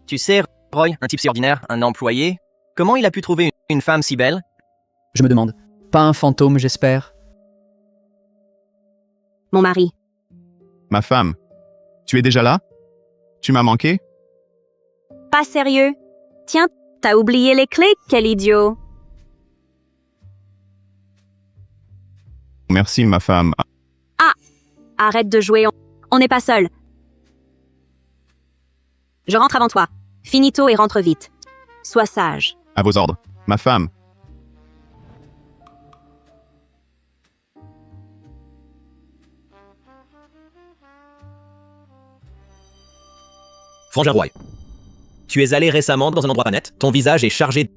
Tu sais, Roy, un type si ordinaire, un employé, comment il a pu trouver une femme si belle? Je me demande. Pas un fantôme, j'espère. Mon mari. Ma femme. Tu es déjà là? Tu m'as manqué? Pas sérieux? Tiens, t'as oublié les clés, quel idiot. Merci, ma femme. Arrête de jouer, on n'est pas seuls. Je rentre avant toi. Finito et rentre vite. Sois sage. À vos ordres. Ma femme. Frangin Roy. Tu es allé récemment dans un endroit pas net. Ton visage est chargé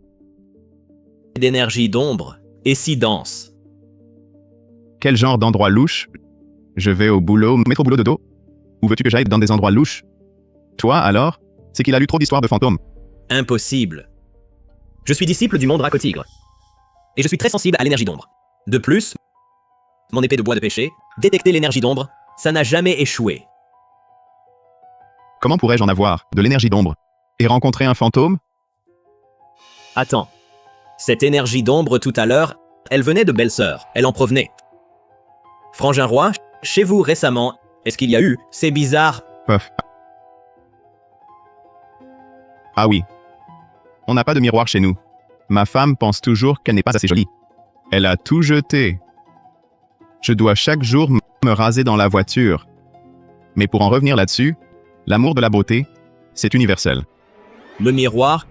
d'énergie d'ombre et si dense. Quel genre d'endroit louche? Je vais au boulot, mettre au boulot de dos? Où veux-tu que j'aille dans des endroits louches? Toi, alors? C'est qu'il a lu trop d'histoires de fantômes. Impossible. Je suis disciple du monde Dracotigre. Et je suis très sensible à l'énergie d'ombre. De plus, mon épée de bois de pêcher, détecter l'énergie d'ombre, ça n'a jamais échoué. Comment pourrais-je en avoir de l'énergie d'ombre et rencontrer un fantôme? Attends. Cette énergie d'ombre tout à l'heure, elle venait de Belle-Sœur. Elle en provenait. Frangin Roy, chez vous récemment, est-ce qu'il y a eu ces bizarres... Puff. Ah oui. On n'a pas de miroir chez nous. Ma femme pense toujours qu'elle n'est pas assez jolie. Elle a tout jeté. Je dois chaque jour me raser dans la voiture. Mais pour en revenir là-dessus, l'amour de la beauté, c'est universel. Le miroir,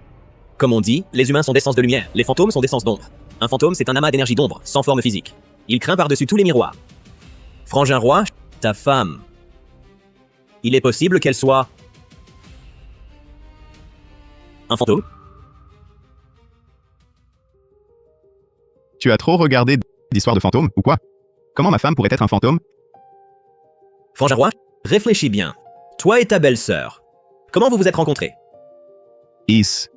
comme on dit, les humains sont d'essence de lumière, les fantômes sont d'essence d'ombre. Un fantôme, c'est un amas d'énergie d'ombre, sans forme physique. Il craint par-dessus tous les miroirs. Frangin Roy, ta femme. Il est possible qu'elle soit... un fantôme? Tu as trop regardé d'histoires de fantômes, ou quoi? Comment ma femme pourrait être un fantôme? Frangin Roy, réfléchis bien. Toi et ta belle-sœur, comment vous vous êtes rencontrés? Is.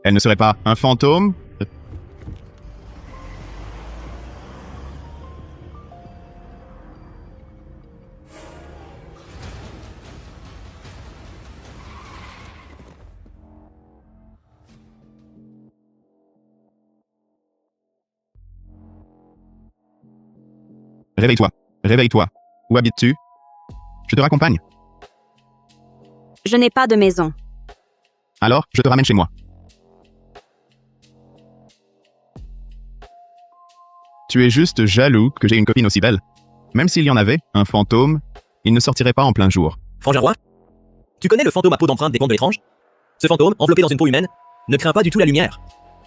Elle ne serait pas un fantôme? Réveille-toi. Réveille-toi. Où habites-tu? Je te raccompagne. Je n'ai pas de maison. Alors, je te ramène chez moi. Tu es juste jaloux que j'ai une copine aussi belle. Même s'il y en avait, un fantôme, il ne sortirait pas en plein jour. Frangin Roy, tu connais le fantôme à peau d'empreinte des contes de l'étrange? Ce fantôme, enveloppé dans une peau humaine, ne craint pas du tout la lumière.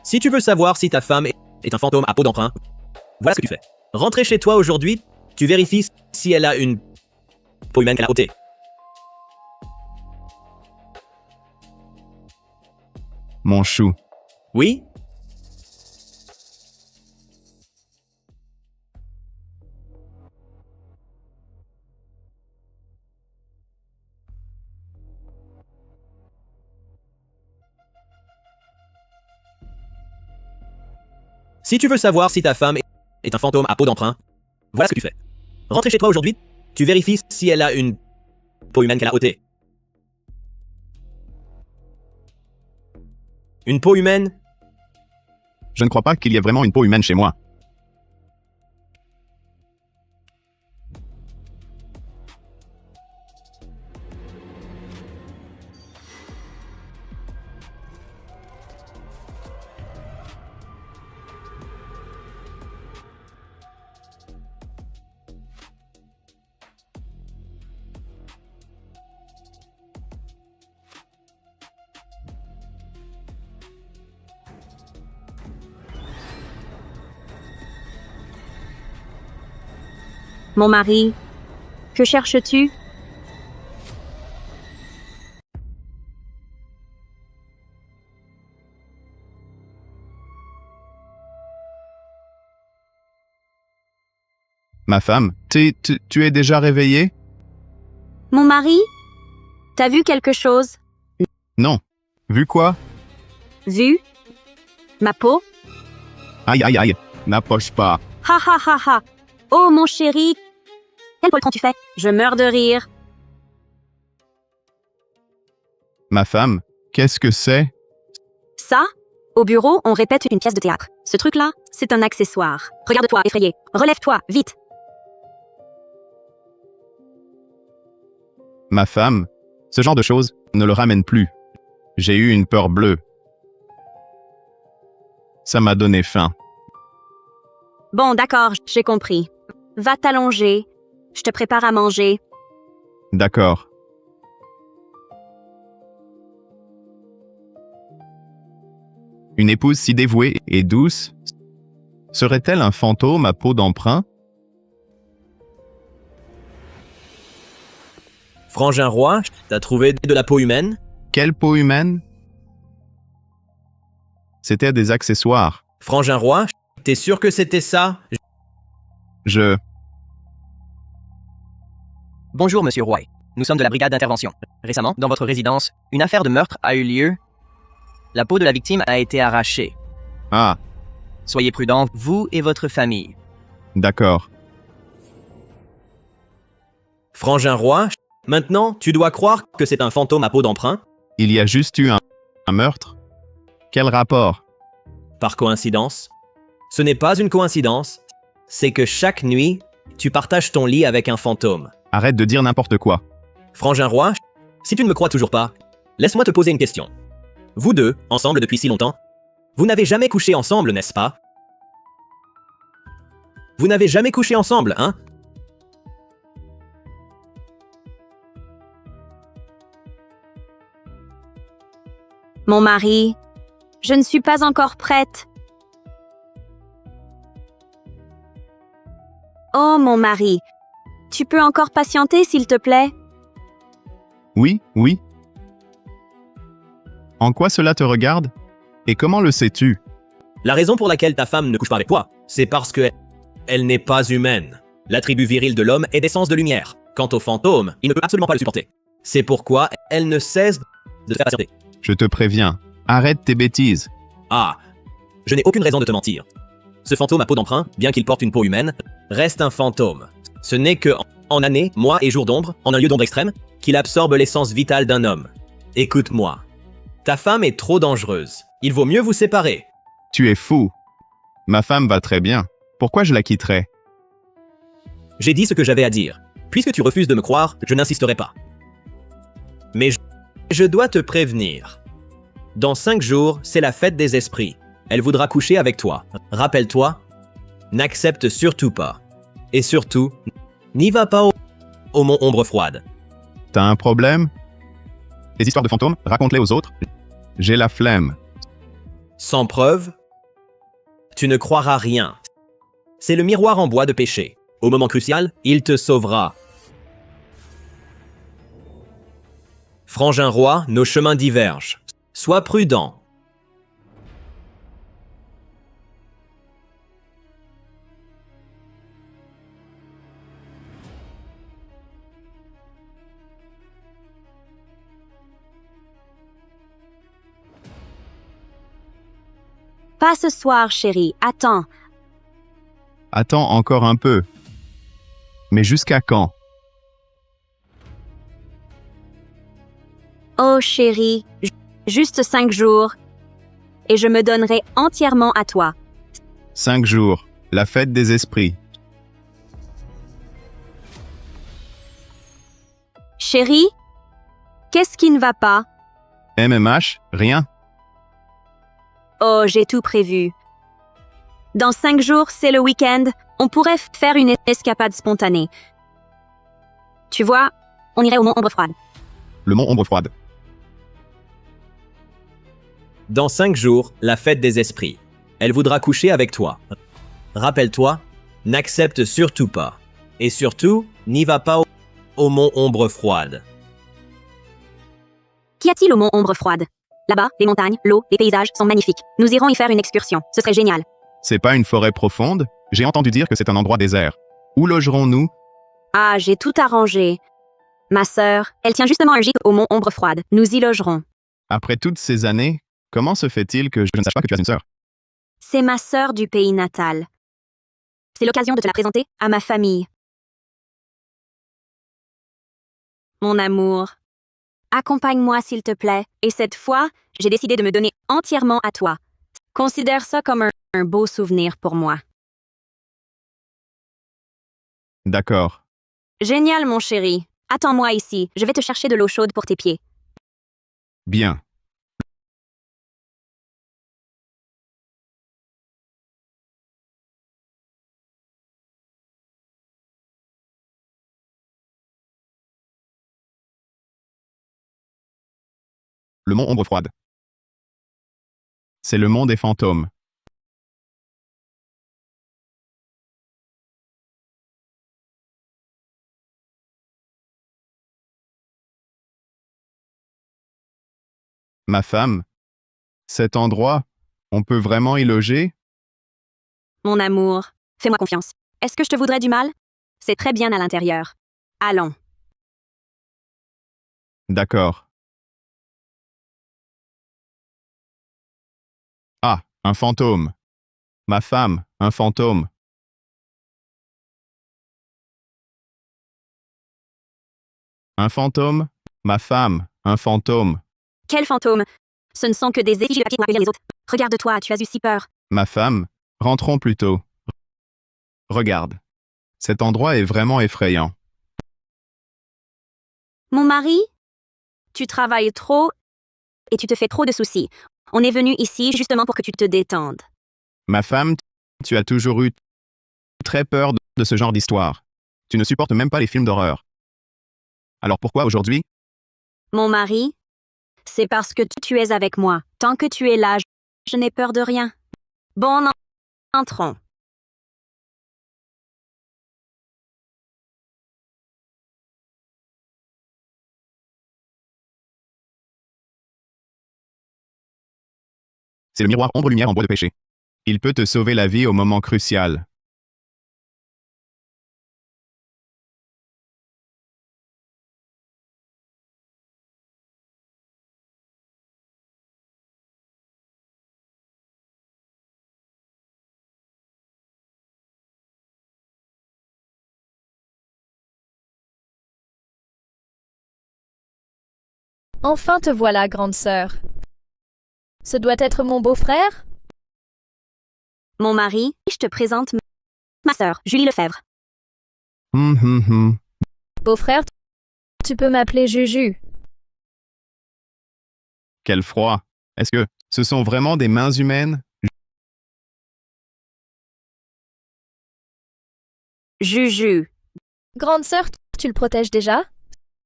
Si tu veux savoir si ta femme est un fantôme à peau d'emprunt, voilà ce que tu fais. Rentrer chez toi aujourd'hui, tu vérifies si elle a une peau humaine qu'elle a ôtée. Mon chou. Oui? Si tu veux savoir si ta femme est un fantôme à peau d'emprunt, voilà ce que tu fais. Rentrer chez toi aujourd'hui, tu vérifies si elle a une peau humaine qu'elle a ôtée. Une peau humaine? Je ne crois pas qu'il y ait vraiment une peau humaine chez moi. Mon mari. Que cherches-tu? Ma femme, tu es déjà réveillée? Mon mari? T'as vu quelque chose? Non. Vu quoi? Vu? Ma peau? Aïe aïe aïe, n'approche pas. Ha ha ha ha. Oh mon chéri. Quel poltron tu fais? Je meurs de rire. Ma femme, qu'est-ce que c'est? Ça? Au bureau, on répète une pièce de théâtre. Ce truc-là, c'est un accessoire. Regarde-toi, effrayé. Relève-toi, vite. Ma femme, ce genre de choses ne le ramène plus. J'ai eu une peur bleue. Ça m'a donné faim. Bon, d'accord, j'ai compris. Va t'allonger. Je te prépare à manger. D'accord. Une épouse si dévouée et douce, serait-elle un fantôme à peau d'emprunt? Frangin roi, t'as trouvé de la peau humaine? Quelle peau humaine? C'était des accessoires. Frangin roi, t'es sûr que c'était ça? Je... Bonjour, monsieur Roy. Nous sommes de la brigade d'intervention. Récemment, dans votre résidence, une affaire de meurtre a eu lieu. La peau de la victime a été arrachée. Ah, Soyez prudents, vous et votre famille. d'accord. Frangin roi, maintenant, tu dois croire que c'est un fantôme à peau d'emprunt? Il y a juste eu un meurtre? Quel rapport? Par coïncidence? Ce n'est pas une coïncidence, c'est que chaque nuit, tu partages ton lit avec un fantôme. Arrête de dire n'importe quoi. Frangin roi, si tu ne me crois toujours pas, laisse-moi te poser une question. Vous deux, ensemble depuis si longtemps, vous n'avez jamais couché ensemble, n'est-ce pas? Vous n'avez jamais couché ensemble, hein? Mon mari, je ne suis pas encore prête. Oh, mon mari, tu peux encore patienter, s'il te plaît? Oui, oui. En quoi cela te regarde? Et comment le sais-tu? La raison pour laquelle ta femme ne couche pas avec toi, c'est parce que elle n'est pas humaine. L'attribut viril de l'homme est d'essence de lumière. Quant au fantôme, il ne peut absolument pas le supporter. C'est pourquoi elle ne cesse de faire patienter. Je te préviens, arrête tes bêtises. Ah, je n'ai aucune raison de te mentir. Ce fantôme à peau d'emprunt, bien qu'il porte une peau humaine, reste un fantôme. Ce n'est que en années, mois et jours d'ombre, en un lieu d'ombre extrême, qu'il absorbe l'essence vitale d'un homme. Écoute-moi. Ta femme est trop dangereuse. Il vaut mieux vous séparer. Tu es fou. Ma femme va très bien. Pourquoi je la quitterais? J'ai dit ce que j'avais à dire. Puisque tu refuses de me croire, je n'insisterai pas. Mais je dois te prévenir. Dans 5 jours, c'est la fête des esprits. Elle voudra coucher avec toi. Rappelle-toi, n'accepte surtout pas. Et surtout, n'y va pas au mont Ombre Froide. T'as un problème? Les histoires de fantômes, raconte-les aux autres. J'ai la flemme. Sans preuve, tu ne croiras rien. C'est le miroir en bois de péché. Au moment crucial, il te sauvera. Frangin roi, nos chemins divergent. Sois prudent. Pas ce soir, chérie. Attends. Attends encore un peu. Mais jusqu'à quand? Oh, chérie. Juste 5 jours. Et je me donnerai entièrement à toi. 5 jours. La fête des esprits. Chérie? Qu'est-ce qui ne va pas? MMH? Rien? Oh, j'ai tout prévu. Dans 5 jours, c'est le week-end. On pourrait faire une escapade spontanée. Tu vois, on irait au mont Ombre Froide. Le mont Ombre Froide. Dans 5 jours, la fête des esprits. Elle voudra coucher avec toi. Rappelle-toi, n'accepte surtout pas. Et surtout, n'y va pas au mont Ombre Froide. Qu'y a-t-il au mont Ombre Froide? Là-bas, les montagnes, l'eau, les paysages sont magnifiques. Nous irons y faire une excursion. Ce serait génial. C'est pas une forêt profonde? J'ai entendu dire que c'est un endroit désert. Où logerons-nous? Ah, j'ai tout arrangé. Ma sœur, elle tient justement un gîte au mont Ombre Froide. Nous y logerons. Après toutes ces années, comment se fait-il que je ne sache pas que tu as une sœur? C'est ma sœur du pays natal. C'est l'occasion de te la présenter à ma famille. Mon amour, accompagne-moi s'il te plaît, et cette fois, j'ai décidé de me donner entièrement à toi. Considère ça comme un beau souvenir pour moi. D'accord. Génial, mon chéri. Attends-moi ici, je vais te chercher de l'eau chaude pour tes pieds. Bien. Le mont Ombre Froide. C'est le mont des fantômes. Ma femme, cet endroit, on peut vraiment y loger? Mon amour, fais-moi confiance. Est-ce que je te voudrais du mal? C'est très bien à l'intérieur. Allons. D'accord. Ah, un fantôme. Ma femme, un fantôme. Un fantôme? Ma femme, un fantôme. Quel fantôme! Ce ne sont que des effigies de papier pour accueillir les autres. Regarde-toi, tu as eu si peur. Ma femme, rentrons plutôt. Regarde. Cet endroit est vraiment effrayant. Mon mari? Tu travailles trop et tu te fais trop de soucis. On est venu ici justement pour que tu te détendes. Ma femme, tu as toujours eu très peur de ce genre d'histoire. Tu ne supportes même pas les films d'horreur. Alors pourquoi aujourd'hui? Mon mari? C'est parce que tu es avec moi. Tant que tu es là, je n'ai peur de rien. Bon, entrons. C'est le miroir ombre-lumière en bois de pêcher. Il peut te sauver la vie au moment crucial. Enfin te voilà, grande sœur. Ce doit être mon beau-frère? Mon mari, je te présente ma sœur, Julie Lefebvre. Hum. Beau-frère, tu peux m'appeler Juju. Quel froid. Est-ce que ce sont vraiment des mains humaines? Juju. Grande sœur, tu le protèges déjà?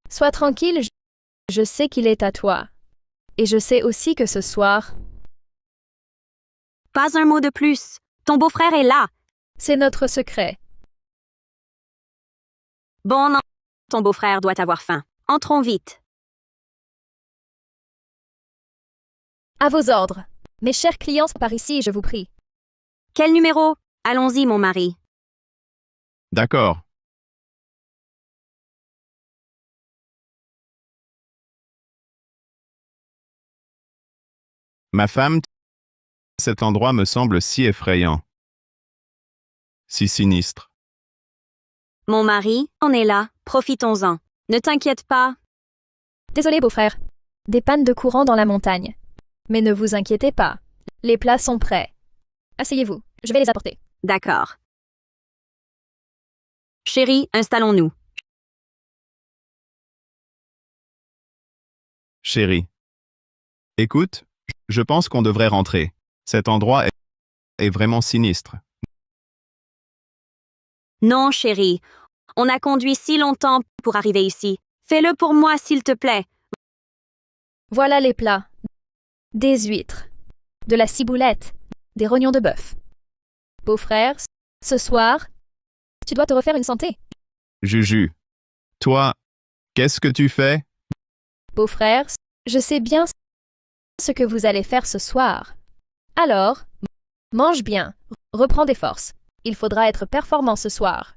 Sois tranquille, je sais qu'il est à toi. Et je sais aussi que ce soir, Pas un mot de plus. Ton beau-frère est là. c'est notre secret. Bon, ton beau-frère doit avoir faim. Entrons vite. À vos ordres. Mes chers clients, par ici, je vous prie. Quel numéro? Allons-y, mon mari. D'accord. Ma femme, cet endroit me semble si effrayant. Si sinistre. Mon mari, on est là. Profitons-en. Ne t'inquiète pas. Désolé, beau-frère. Des pannes de courant dans la montagne. Mais ne vous inquiétez pas. Les plats sont prêts. Asseyez-vous, je vais les apporter. D'accord. Chérie, installons-nous. Chérie. Écoute, je pense qu'on devrait rentrer. Cet endroit est vraiment sinistre. Non, chérie. On a conduit si longtemps pour arriver ici. Fais-le pour moi, s'il te plaît. Voilà les plats. Des huîtres, de la ciboulette, des rognons de bœuf. Beau-frère, ce soir, tu dois te refaire une santé. Juju. Toi, qu'est-ce que tu fais? Beau-frère, je sais bien ce que vous allez faire ce soir. Alors, mange bien, reprends des forces. Il faudra être performant ce soir.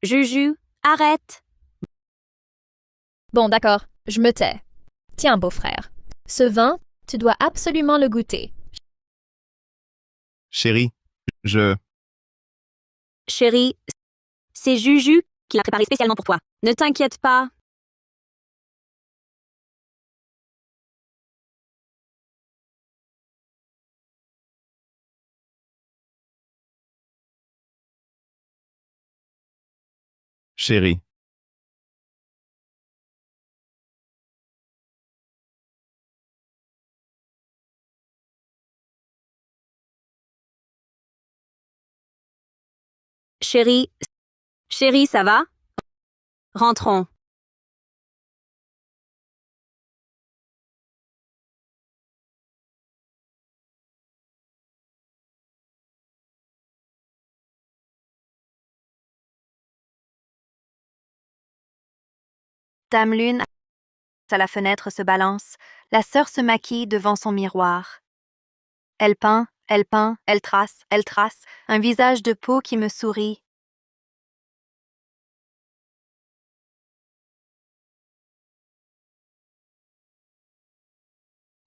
Juju, arrête. Bon, d'accord, je me tais. Tiens, beau-frère, ce vin, tu dois absolument le goûter. Chérie, Chérie, c'est Juju qui l'a préparé spécialement pour toi. Ne t'inquiète pas. Chérie. Chérie, chérie, ça va? Rentrons. Dame Lune, à la fenêtre, se balance. La sœur se maquille devant son miroir. Elle peint, elle trace, un visage de peau qui me sourit.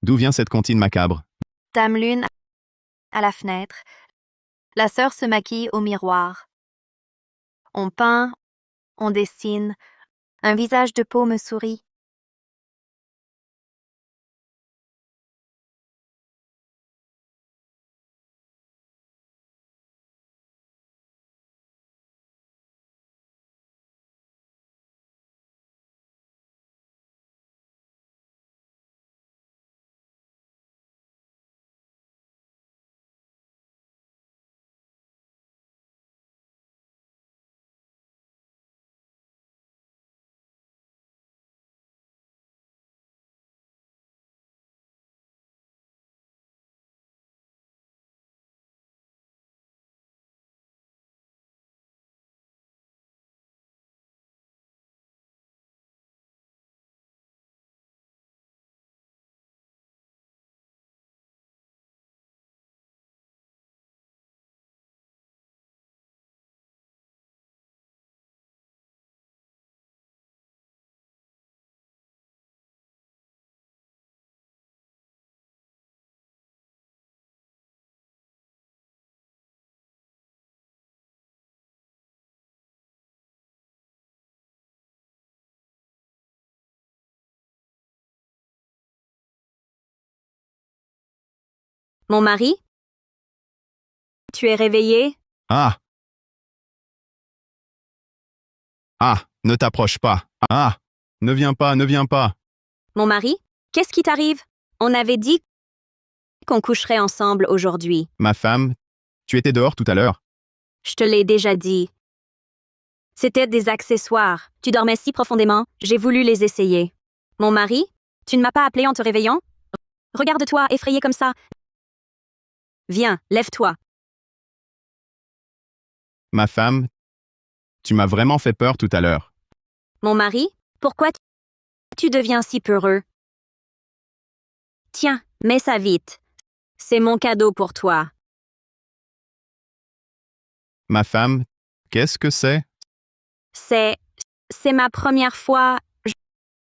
D'où vient cette comptine macabre? Dame Lune, à la fenêtre. La sœur se maquille au miroir. On peint, on dessine, un visage de peau me sourit. Mon mari? Tu es réveillé? Ah! Ah! Ne t'approche pas! Ah! Ne viens pas, ne viens pas! Mon mari? Qu'est-ce qui t'arrive? On avait dit qu'on coucherait ensemble aujourd'hui. Ma femme, tu étais dehors tout à l'heure. Je te l'ai déjà dit. C'était des accessoires. Tu dormais si profondément, j'ai voulu les essayer. Mon mari? Tu ne m'as pas appelé en te réveillant? Regarde-toi, effrayé comme ça. Viens, lève-toi. Ma femme, tu m'as vraiment fait peur tout à l'heure. Mon mari? Pourquoi tu deviens si peureux? Tiens, mets ça vite. C'est mon cadeau pour toi. Ma femme, qu'est-ce que c'est? C'est ma première fois.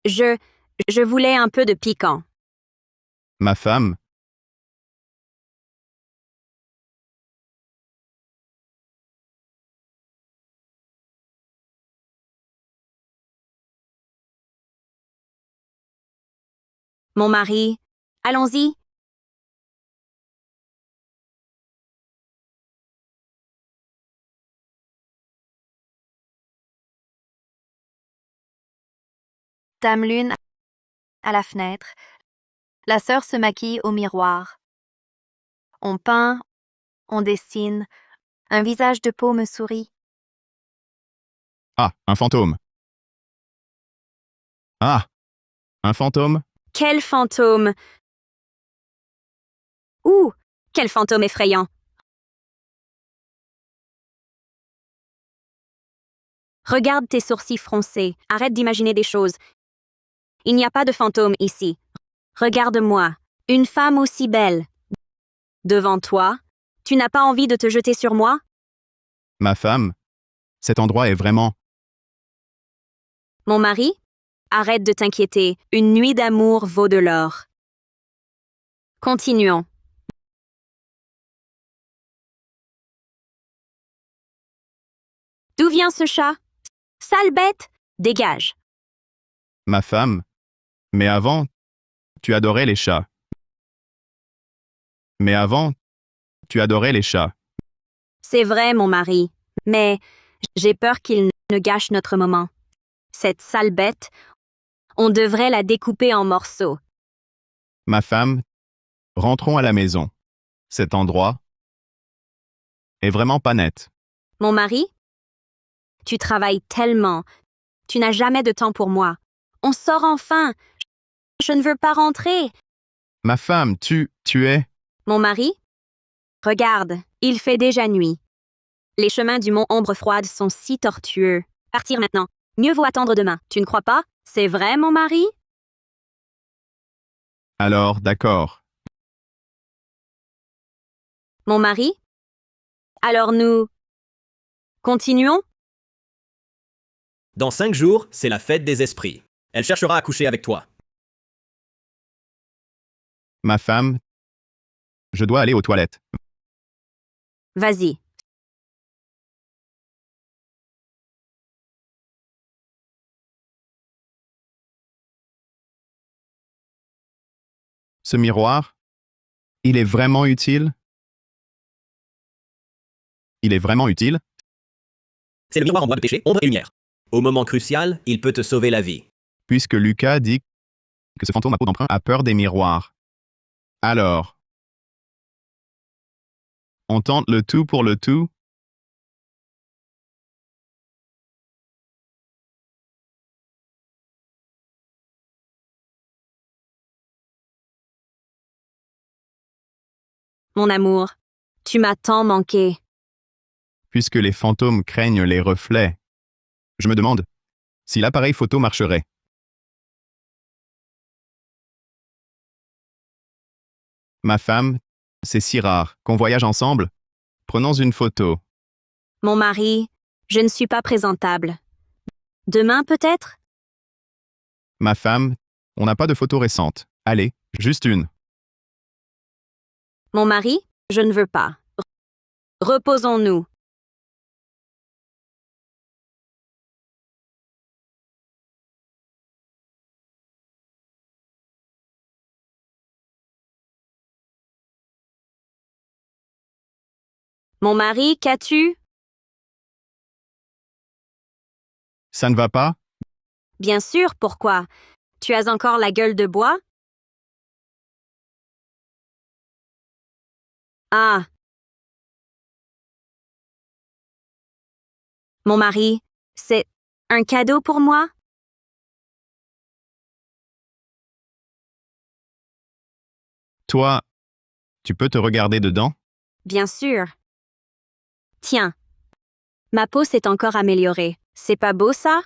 Je, je voulais un peu de piquant. Ma femme, Mon mari? Allons-y. Dame Lune, à la fenêtre. La sœur se maquille au miroir. On peint, on dessine, un visage de peau me sourit. ah, un fantôme. Ah! Un fantôme? Quel fantôme! Ouh! Quel fantôme effrayant! Regarde tes sourcils froncés. Arrête d'imaginer des choses. Il n'y a pas de fantôme ici. Regarde-moi. Une femme aussi belle. Devant toi. Tu n'as pas envie de te jeter sur moi? Ma femme, cet endroit est vraiment... Mon mari? Arrête de t'inquiéter. Une nuit d'amour vaut de l'or. Continuons. D'où vient ce chat? Sale bête! Dégage! Ma femme. Mais avant, tu adorais les chats. Mais avant, tu adorais les chats. C'est vrai, mon mari, mais j'ai peur qu'il ne gâche notre moment. Cette sale bête, on devrait la découper en morceaux. Ma femme, rentrons à la maison. Cet endroit est vraiment pas net. Mon mari? Tu travailles tellement. Tu n'as jamais de temps pour moi. On sort enfin. Je ne veux pas rentrer. Ma femme, tu es... Mon mari? Regarde, il fait déjà nuit. Les chemins du mont Ombre Froide sont si tortueux. Partir maintenant. Mieux vaut attendre demain. Tu ne crois pas? C'est vrai, mon mari? Alors, d'accord. Mon mari? Alors nous... continuons? Dans 5 jours, c'est la fête des esprits. Elle cherchera à coucher avec toi. Ma femme, je dois aller aux toilettes. Vas-y. Ce miroir, il est vraiment utile? Il est vraiment utile? C'est le miroir en bois de péché, ombre et lumière. Au moment crucial, il peut te sauver la vie. Puisque Lucas dit que ce fantôme à peau d'emprunt a peur des miroirs. Alors, on tente le tout pour le tout? Mon amour, tu m'as tant manqué. Puisque les fantômes craignent les reflets. Je me demande si l'appareil photo marcherait. Ma femme, c'est si rare qu'on voyage ensemble. Prenons une photo. Mon mari, je ne suis pas présentable. Demain peut-être? Ma femme, on n'a pas de photo récente. Allez, juste une. Mon mari, je ne veux pas. Reposons-nous. Mon mari, qu'as-tu? Ça ne va pas? Bien sûr, pourquoi? Tu as encore la gueule de bois? Ah. Mon mari, c'est un cadeau pour moi? Toi, tu peux te regarder dedans? Bien sûr. Tiens, ma peau s'est encore améliorée. C'est pas beau ça?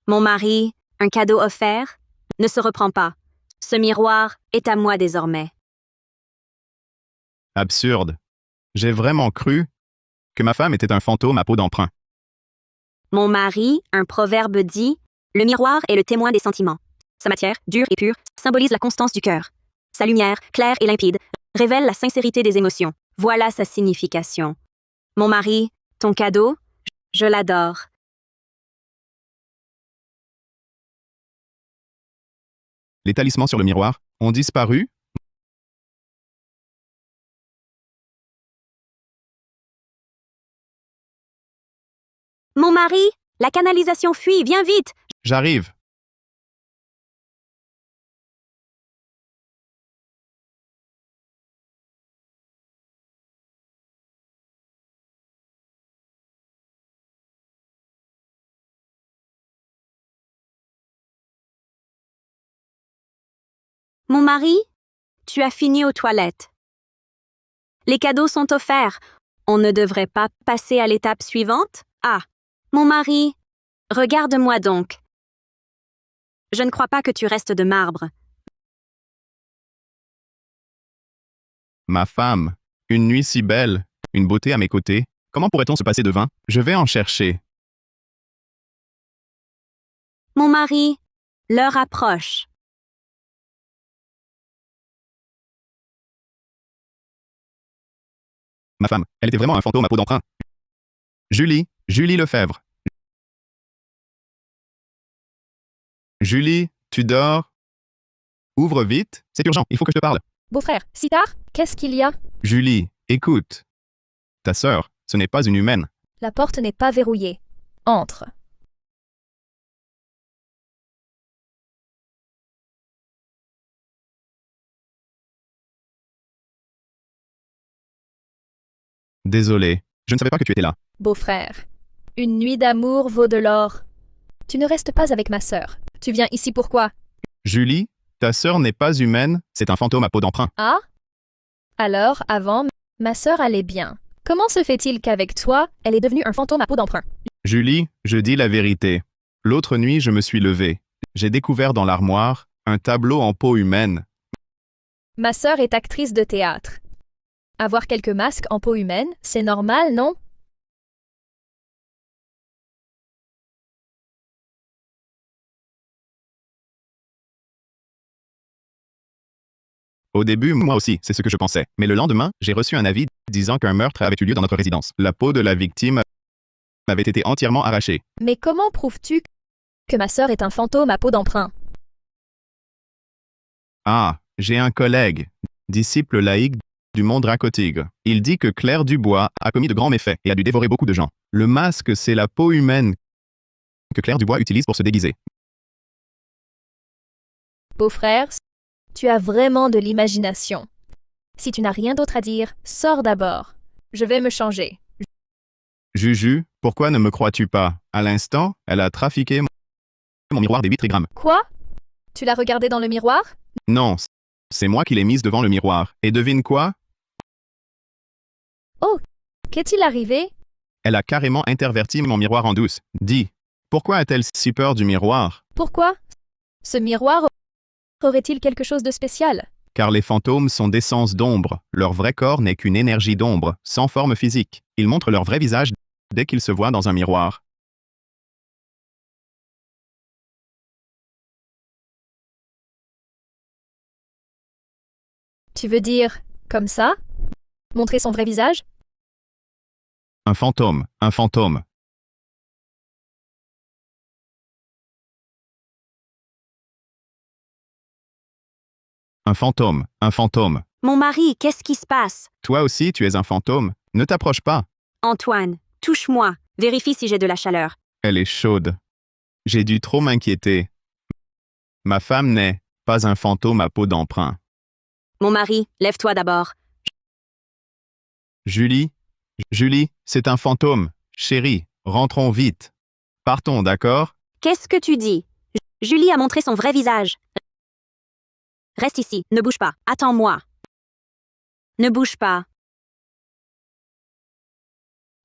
Mon mari, un cadeau offert? Ne se reprend pas. Ce miroir est à moi désormais. Absurde. J'ai vraiment cru que ma femme était un fantôme à peau d'emprunt. Mon mari, un proverbe dit, le miroir est le témoin des sentiments. Sa matière, dure et pure, symbolise la constance du cœur. Sa lumière, claire et limpide, révèle la sincérité des émotions. Voilà sa signification. Mon mari, ton cadeau, je l'adore. Les talismans sur le miroir ont disparu? Mon mari, la canalisation fuit, viens vite! J'arrive. Mon mari, tu as fini aux toilettes. Les cadeaux sont offerts. On ne devrait pas passer à l'étape suivante? Ah, mon mari, regarde-moi donc. Je ne crois pas que tu restes de marbre. Ma femme, une nuit si belle, une beauté à mes côtés. Comment pourrait-on se passer de vin? Je vais en chercher. Mon mari, l'heure approche. Ma femme, elle était vraiment un fantôme à peau d'emprunt. Julie, Julie Lefebvre. Julie, tu dors? Ouvre vite, c'est urgent, il faut que je te parle. Beau-frère, si tard, qu'est-ce qu'il y a? Julie, écoute. Ta sœur, ce n'est pas une humaine. La porte n'est pas verrouillée. Entre. Désolé, je ne savais pas que tu étais là. Beau-frère, une nuit d'amour vaut de l'or. Tu ne restes pas avec ma sœur. Tu viens ici pourquoi? Julie, ta sœur n'est pas humaine, c'est un fantôme à peau d'emprunt. Ah? Alors, avant, ma sœur allait bien. Comment se fait-il qu'avec toi, elle est devenue un fantôme à peau d'emprunt? Julie, je dis la vérité. L'autre nuit, je me suis levé. J'ai découvert dans l'armoire un tableau en peau humaine. Ma sœur est actrice de théâtre. Avoir quelques masques en peau humaine, c'est normal, non? Au début, moi aussi, c'est ce que je pensais. Mais le lendemain, j'ai reçu un avis disant qu'un meurtre avait eu lieu dans notre résidence. La peau de la victime avait été entièrement arrachée. Mais comment prouves-tu que ma sœur est un fantôme à peau d'emprunt? Ah, j'ai un collègue, disciple laïque du monde Dracotigre. Il dit que Claire Dubois a commis de grands méfaits et a dû dévorer beaucoup de gens. Le masque, c'est la peau humaine que Claire Dubois utilise pour se déguiser. Beau-frère, tu as vraiment de l'imagination. Si tu n'as rien d'autre à dire, sors d'abord. Je vais me changer. Juju, pourquoi ne me crois-tu pas? À l'instant, elle a trafiqué mon miroir des 8 trigrammes. Quoi? Tu l'as regardé dans le miroir? Non, c'est moi qui l'ai mise devant le miroir. Et devine quoi? Oh, qu'est-il arrivé? Elle a carrément interverti mon miroir en douce. Dis, pourquoi a-t-elle si peur du miroir? Pourquoi? Ce miroir aurait-il quelque chose de spécial? Car les fantômes sont d'essence d'ombre. Leur vrai corps n'est qu'une énergie d'ombre, sans forme physique. Ils montrent leur vrai visage dès qu'ils se voient dans un miroir. Tu veux dire, comme ça? Montrer son vrai visage? Un fantôme, un fantôme. Un fantôme, un fantôme. Mon mari, qu'est-ce qui se passe? Toi aussi, tu es un fantôme. Ne t'approche pas. Antoine, touche-moi. Vérifie si j'ai de la chaleur. Elle est chaude. J'ai dû trop m'inquiéter. Ma femme n'est pas un fantôme à peau d'emprunt. Mon mari, lève-toi d'abord. Julie, Julie, c'est un fantôme. Chérie, rentrons vite. Partons, d'accord? Qu'est-ce que tu dis? Julie a montré son vrai visage. Reste ici, ne bouge pas. Attends-moi. Ne bouge pas.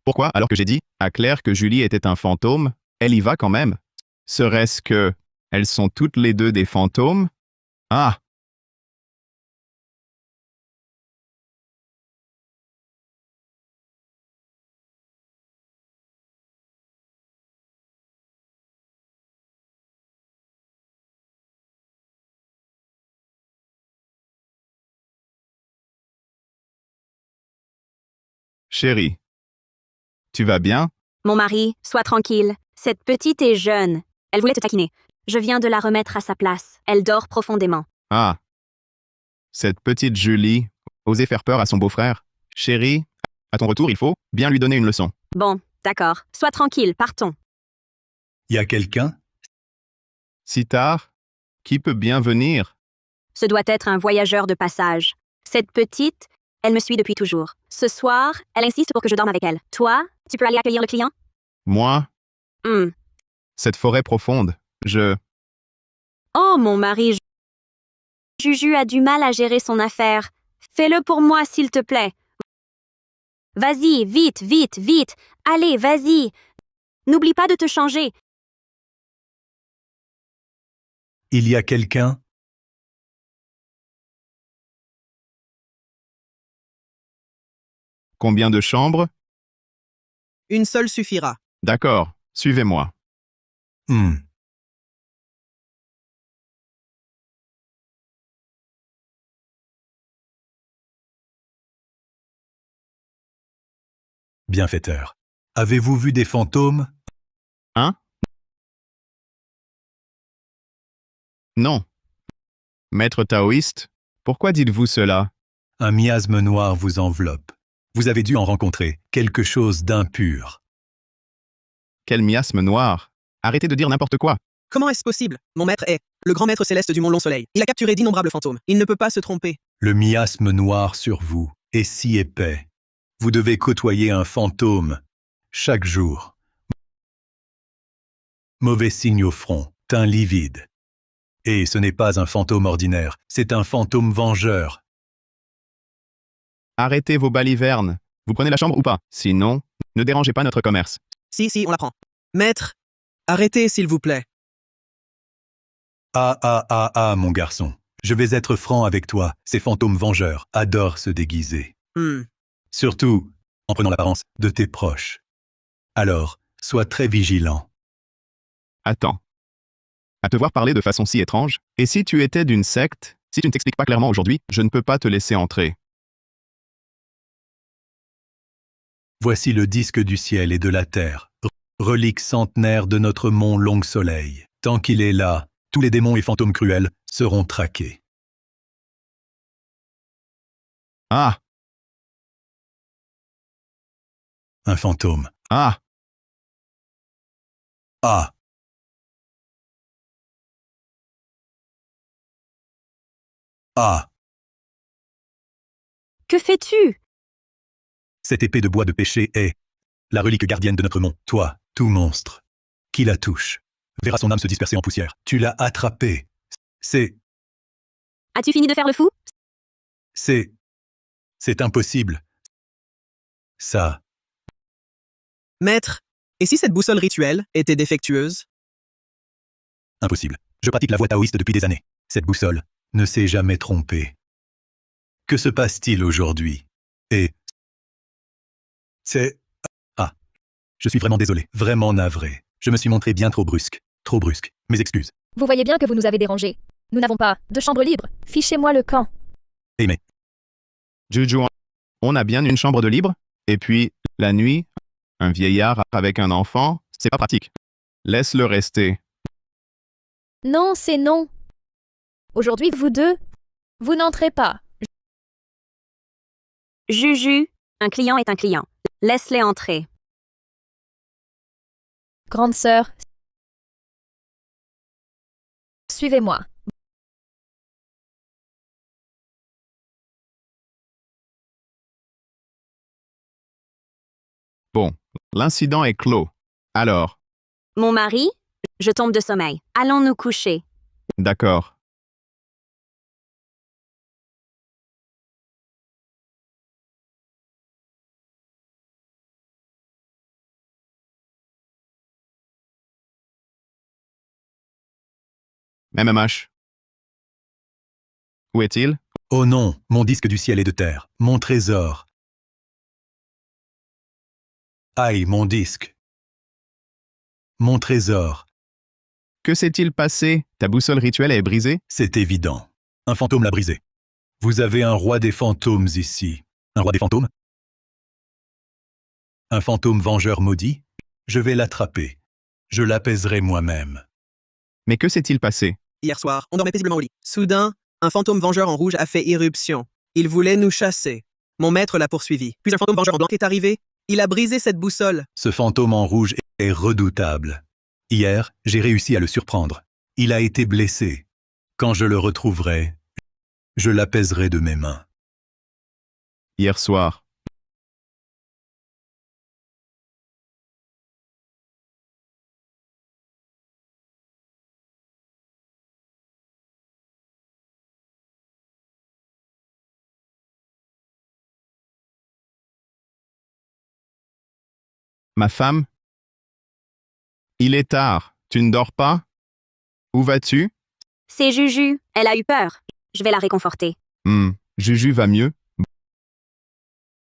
Pourquoi, alors que j'ai dit à Claire que Julie était un fantôme, elle y va quand même? Serait-ce que elles sont toutes les deux des fantômes? Ah! Chérie, tu vas bien? Mon mari, sois tranquille. Cette petite est jeune. Elle voulait te taquiner. Je viens de la remettre à sa place. Elle dort profondément. Ah! Cette petite Julie osait faire peur à son beau-frère. Chérie, à ton retour, il faut bien lui donner une leçon. Bon, d'accord. Sois tranquille, partons. Y a quelqu'un? Si tard, qui peut bien venir? Ce doit être un voyageur de passage. Cette petite, elle me suit depuis toujours. Ce soir, elle insiste pour que je dorme avec elle. Toi, tu peux aller accueillir le client? Moi, Hmm. cette forêt profonde, Oh, mon mari, Juju a du mal à gérer son affaire. Fais-le pour moi, s'il te plaît. Vas-y, vite, vite, vite. Allez, vas-y. N'oublie pas de te changer. Il y a quelqu'un? Combien de chambres? Une seule suffira. D'accord, suivez-moi. Hmm. Bienfaiteur. Avez-vous vu des fantômes? Hein? Non. Maître taoïste, pourquoi dites-vous cela? Un miasme noir vous enveloppe. Vous avez dû en rencontrer quelque chose d'impur. Quel miasme noir! Arrêtez de dire n'importe quoi. Comment est-ce possible? Mon maître est le grand maître céleste du Mont Long Soleil. Il a capturé d'innombrables fantômes. Il ne peut pas se tromper. Le miasme noir sur vous est si épais. Vous devez côtoyer un fantôme chaque jour. Mauvais signe au front, teint livide. Et ce n'est pas un fantôme ordinaire, c'est un fantôme vengeur. Arrêtez vos balivernes. Vous prenez la chambre ou pas? Sinon, ne dérangez pas notre commerce. Si, on la prend. Maître, arrêtez s'il vous plaît. Mon garçon. Je vais être franc avec toi. Ces fantômes vengeurs adorent se déguiser. Surtout en prenant l'apparence de tes proches. Alors, sois très vigilant. Attends. À te voir parler de façon si étrange, et si tu étais d'une secte, si tu ne t'expliques pas clairement aujourd'hui, je ne peux pas te laisser entrer. Voici le disque du ciel et de la terre, relique centenaire de notre mont Long Soleil. Tant qu'il est là, tous les démons et fantômes cruels seront traqués. Ah! Un fantôme. Ah! Ah! Ah! Que fais-tu? Cette épée de bois de péché est la relique gardienne de notre mont. Toi, tout monstre, qui la touche, verra son âme se disperser en poussière. Tu l'as attrapée. As-tu fini de faire le fou? C'est impossible. Ça. Maître, et si cette boussole rituelle était défectueuse? Impossible. Je pratique la voie taoïste depuis des années. Cette boussole ne s'est jamais trompée. Que se passe-t-il aujourd'hui? Et c'est... Ah. Je suis vraiment désolé, vraiment navré. Je me suis montré bien trop brusque. Trop brusque. Mes excuses. Vous voyez bien que vous nous avez dérangés. Nous n'avons pas de chambre libre. Fichez-moi le camp. Mais... Juju, on a bien une chambre de libre? Et puis, la nuit, un vieillard avec un enfant, c'est pas pratique. Laisse-le rester. Non, c'est non. Aujourd'hui, vous deux, vous n'entrez pas. Juju, un client est un client. Laisse-les entrer. Grande sœur, suivez-moi. Bon, l'incident est clos. Alors, Mon mari, je tombe de sommeil. Allons nous coucher. d'accord. MMH. Où est-il? Oh non, mon disque du ciel et de terre. Mon trésor. Aïe, mon disque. Mon trésor. Que s'est-il passé? Ta boussole rituelle est brisée? C'est évident. Un fantôme l'a brisé. Vous avez un roi des fantômes ici. Un roi des fantômes? Un fantôme vengeur maudit? Je vais l'attraper. Je l'apaiserai moi-même. Mais que s'est-il passé? Hier soir, on dormait paisiblement au lit. Soudain, un fantôme vengeur en rouge a fait irruption. Il voulait nous chasser. Mon maître l'a poursuivi. Puis un fantôme vengeur en blanc est arrivé. Il a brisé cette boussole. Ce fantôme en rouge est redoutable. Hier, j'ai réussi à le surprendre. Il a été blessé. Quand je le retrouverai, je l'apaiserai de mes mains. Hier soir. Ma femme? Il est tard. Tu ne dors pas? Où vas-tu? C'est Juju. Elle a eu peur. Je vais la réconforter. Juju va mieux?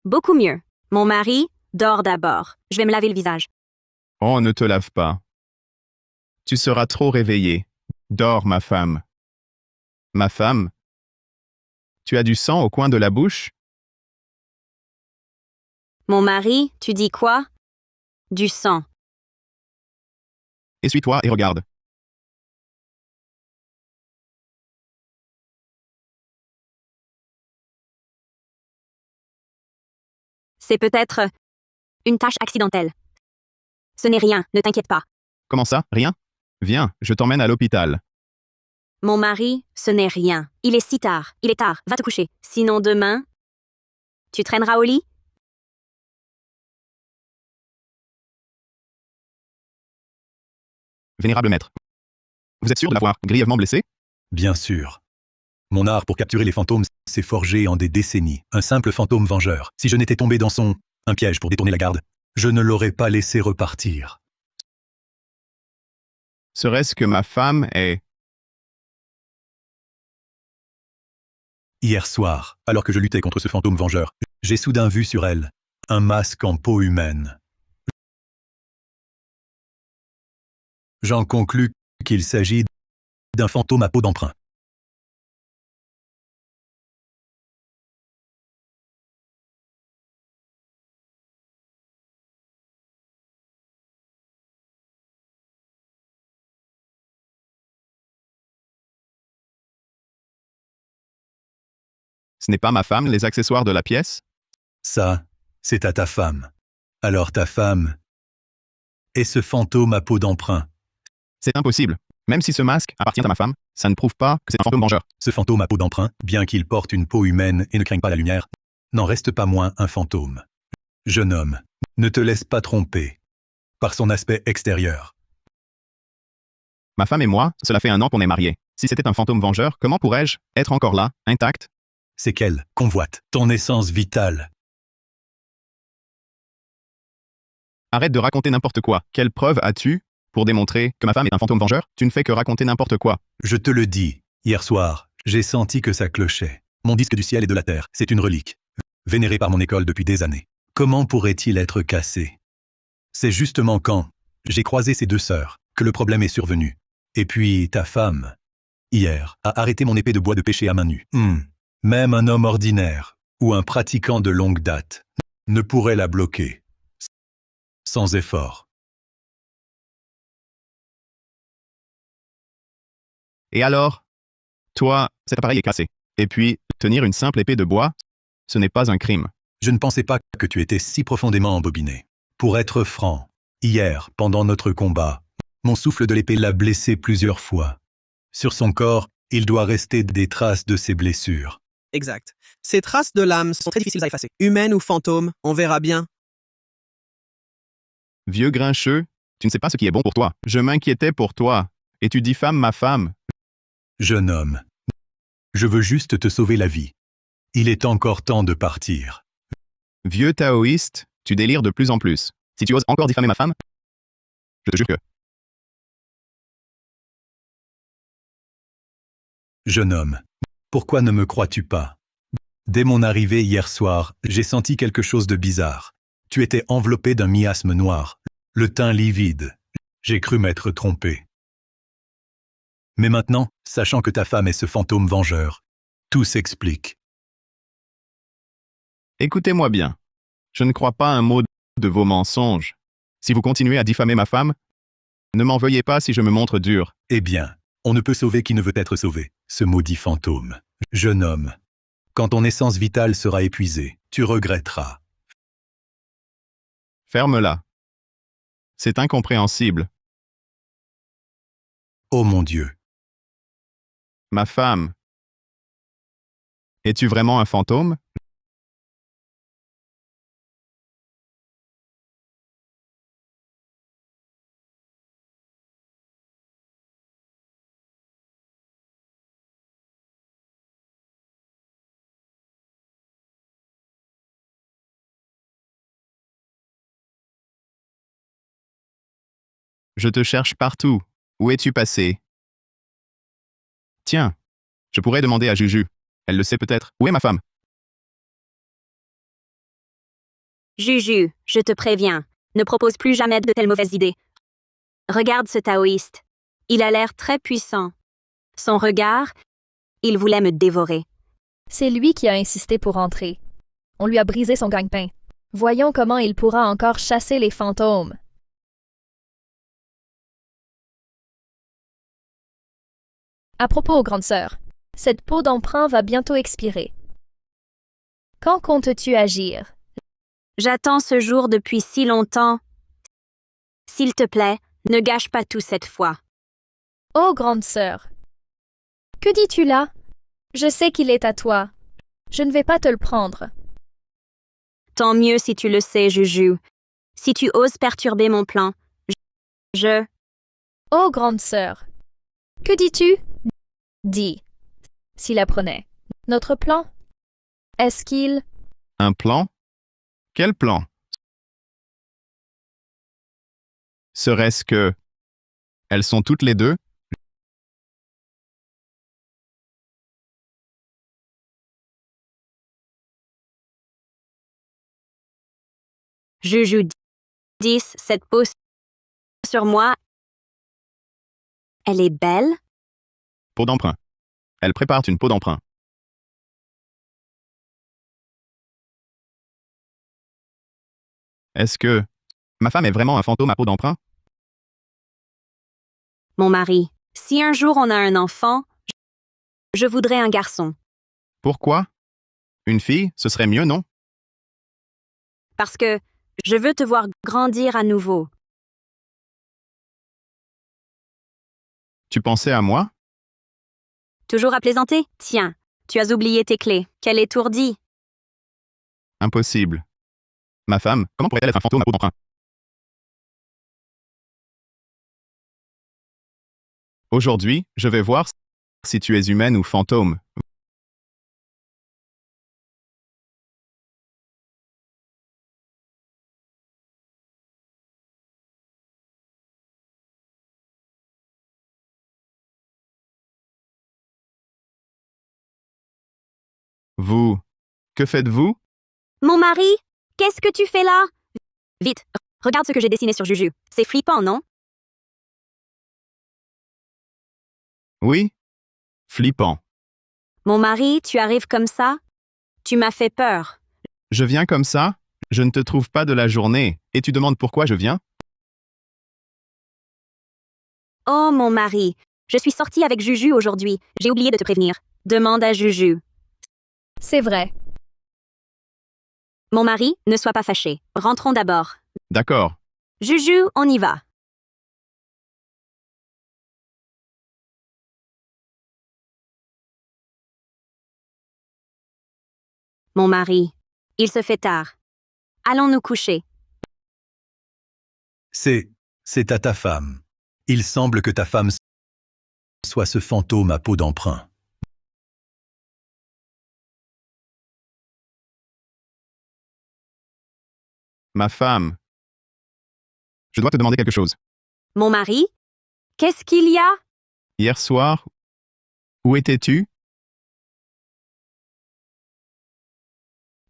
Beaucoup mieux. Mon mari dort d'abord. Je vais me laver le visage. Oh, ne te lave pas. Tu seras trop réveillée. Dors, ma femme. Ma femme? Tu as du sang au coin de la bouche? Mon mari, tu dis quoi? Du sang. Essuie-toi et regarde. C'est peut-être une tâche accidentelle. Ce n'est rien, ne t'inquiète pas. Comment ça? Rien? Viens, je t'emmène à l'hôpital. Mon mari, ce n'est rien. Il est si tard. Il est tard. Va te coucher. Sinon demain, tu traîneras au lit? Vénérable maître. Vous êtes sûr de l'avoir grièvement blessé? Bien sûr. Mon art pour capturer les fantômes s'est forgé en des décennies. Un simple fantôme vengeur. Si je n'étais tombé dans un piège pour détourner la garde, je ne l'aurais pas laissé repartir. Serait-ce que ma femme est... Hier soir, alors que je luttais contre ce fantôme vengeur, j'ai soudain vu sur elle un masque en peau humaine. J'en conclus qu'il s'agit d'un fantôme à peau d'emprunt. Ce n'est pas ma femme, les accessoires de la pièce? Ça, c'est à ta femme. Alors ta femme est ce fantôme à peau d'emprunt. C'est impossible. Même si ce masque appartient à ma femme, ça ne prouve pas que c'est un fantôme vengeur. Ce fantôme à peau d'emprunt, bien qu'il porte une peau humaine et ne craigne pas la lumière, n'en reste pas moins un fantôme. Jeune homme, ne te laisse pas tromper par son aspect extérieur. Ma femme et moi, cela fait 1 an qu'on est mariés. Si c'était un fantôme vengeur, comment pourrais-je être encore là, intact? C'est qu'elle convoite ton essence vitale. Arrête de raconter n'importe quoi. Quelle preuve as-tu pour démontrer que ma femme est un fantôme vengeur? Tu ne fais que raconter n'importe quoi. Je te le dis, hier soir, j'ai senti que ça clochait. Mon disque du ciel et de la terre, c'est une relique, vénérée par mon école depuis des années. Comment pourrait-il être cassé? C'est justement quand j'ai croisé ces 2 sœurs que le problème est survenu. Et puis ta femme, hier, a arrêté mon épée de bois de pêcher à main nue. Même un homme ordinaire ou un pratiquant de longue date ne pourrait la bloquer sans effort. Et alors? Toi, cet appareil est cassé. Et puis, tenir une simple épée de bois, ce n'est pas un crime. Je ne pensais pas que tu étais si profondément embobiné. Pour être franc, hier, pendant notre combat, mon souffle de l'épée l'a blessé plusieurs fois. Sur son corps, il doit rester des traces de ses blessures. Exact. Ces traces de lame sont très difficiles à effacer. Humaines ou fantômes, on verra bien. Vieux grincheux, tu ne sais pas ce qui est bon pour toi. Je m'inquiétais pour toi. Et tu diffames ma femme. Jeune homme, je veux juste te sauver la vie. Il est encore temps de partir. Vieux taoïste, tu délires de plus en plus. Si tu oses encore diffamer ma femme, je te jure que... Jeune homme, pourquoi ne me crois-tu pas? Dès mon arrivée hier soir, j'ai senti quelque chose de bizarre. Tu étais enveloppé d'un miasme noir, le teint livide. J'ai cru m'être trompé. Mais maintenant, sachant que ta femme est ce fantôme vengeur, tout s'explique. Écoutez-moi bien. Je ne crois pas un mot de vos mensonges. Si vous continuez à diffamer ma femme, ne m'en veuillez pas si je me montre dur. Eh bien, on ne peut sauver qui ne veut être sauvé, ce maudit fantôme. Jeune homme, quand ton essence vitale sera épuisée, tu regretteras. Ferme-la. C'est incompréhensible. Oh mon Dieu. Ma femme. Es-tu vraiment un fantôme? Je te cherche partout. Où es-tu passé? Tiens, je pourrais demander à Juju. Elle le sait peut-être. Où est ma femme? Juju, je te préviens, ne propose plus jamais de telles mauvaises idées. Regarde ce taoïste. Il a l'air très puissant. Son regard, il voulait me dévorer. C'est lui qui a insisté pour entrer. On lui a brisé son gagne-pain. Voyons comment il pourra encore chasser les fantômes. À propos, grande sœur, cette peau d'emprunt va bientôt expirer. Quand comptes-tu agir? J'attends ce jour depuis si longtemps. S'il te plaît, ne gâche pas tout cette fois. Oh, grande sœur, que dis-tu là? Je sais qu'il est à toi. Je ne vais pas te le prendre. Tant mieux si tu le sais, Juju. Si tu oses perturber mon plan, je... Oh, grande sœur, que dis-tu? Dis, s'il apprenait. Notre plan? Est-ce qu'il... Un plan? Quel plan? Serait-ce que... Elles sont toutes les deux? Juju 10, cette peau sur moi, elle est belle? Peau d'emprunt. Elle prépare une peau d'emprunt. Est-ce que... Ma femme est vraiment un fantôme à peau d'emprunt? Mon mari, si un jour on a un enfant, je voudrais un garçon. Pourquoi? Une fille, ce serait mieux, non? Parce que je veux te voir grandir à nouveau. Tu pensais à moi? Toujours à plaisanter? Tiens, tu as oublié tes clés. Quelle étourdie! Impossible. Ma femme, comment pourrait-elle être un fantôme à peau d'emprunt? Aujourd'hui, je vais voir si tu es humaine ou fantôme. Vous, que faites-vous? Mon mari, qu'est-ce que tu fais là? Vite, regarde ce que j'ai dessiné sur Juju. C'est flippant, non? Oui? Flippant. Mon mari, tu arrives comme ça? Tu m'as fait peur. Je viens comme ça? Je ne te trouve pas de la journée, et tu demandes pourquoi je viens? Oh, mon mari, je suis sortie avec Juju aujourd'hui. J'ai oublié de te prévenir. Demande à Juju. C'est vrai. Mon mari, ne sois pas fâché. Rentrons d'abord. D'accord. Juju, on y va. Mon mari, il se fait tard. Allons nous coucher. C'est à ta femme. Il semble que ta femme soit ce fantôme à peau d'emprunt. Ma femme. Je dois te demander quelque chose. Mon mari, qu'est-ce qu'il y a? Hier soir, où étais-tu?